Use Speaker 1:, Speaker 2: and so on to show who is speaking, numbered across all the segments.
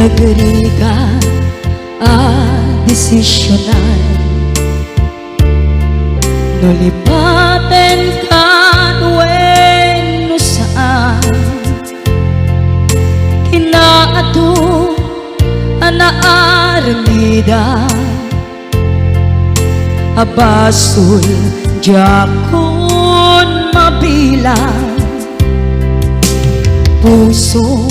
Speaker 1: Nagriga desisyonan nulipaten kan wenno saan kinaadto anaarmida abasul jakon mabilang puso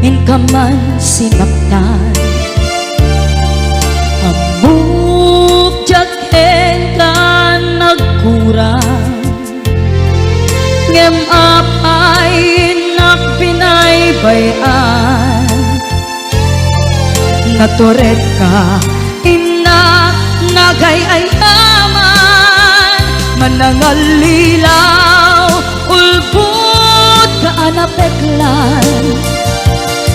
Speaker 1: in ka man sinaktan amok jaken ka nagkurang ngem apay nakbinaybayan naturet ka inak nagayayaman manangalilaw ulbut ka anapeklan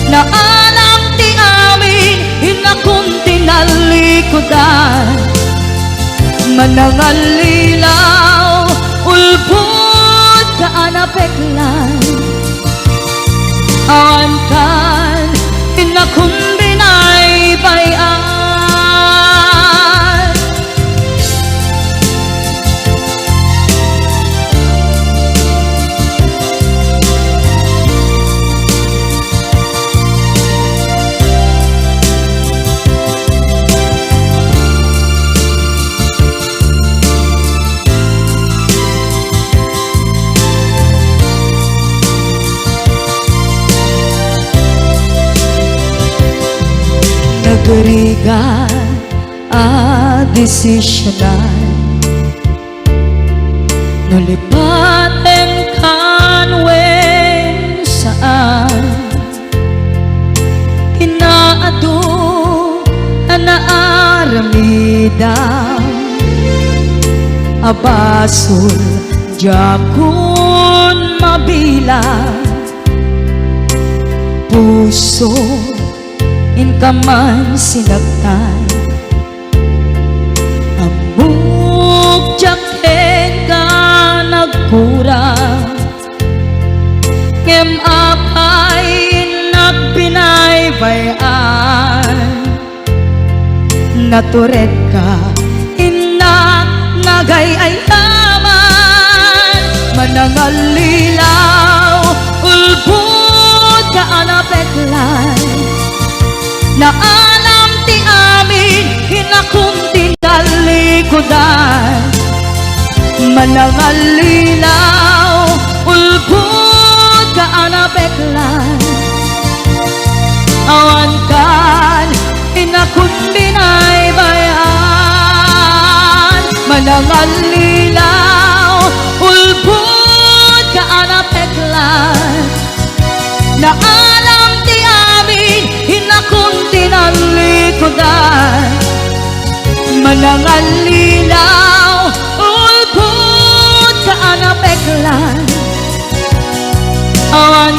Speaker 1: na alam ti amin hinakong tinalikodan manangalilaw ulbut ka anapeklan awantan hinakong binaybayan. Nagriga desisyonan nulipaten kan wen saan kinaadto anaaramida abasul jakon mabilang puso in ka man sinaktan amok jaken ka nagkurang ngem apay nagbinaybayan naturet ka inak nagayayaman manangalilaw ulbut ka anapeklan na alam ti amin hinakong tinalikodan manangalilaw ulbut ka anapeklan awan kan hinakong binaybayan manangalilaw ulbut ka anapeklan na alam ti amin hinakong tinalikodan manangalilaw ulbut ka anapeklan awan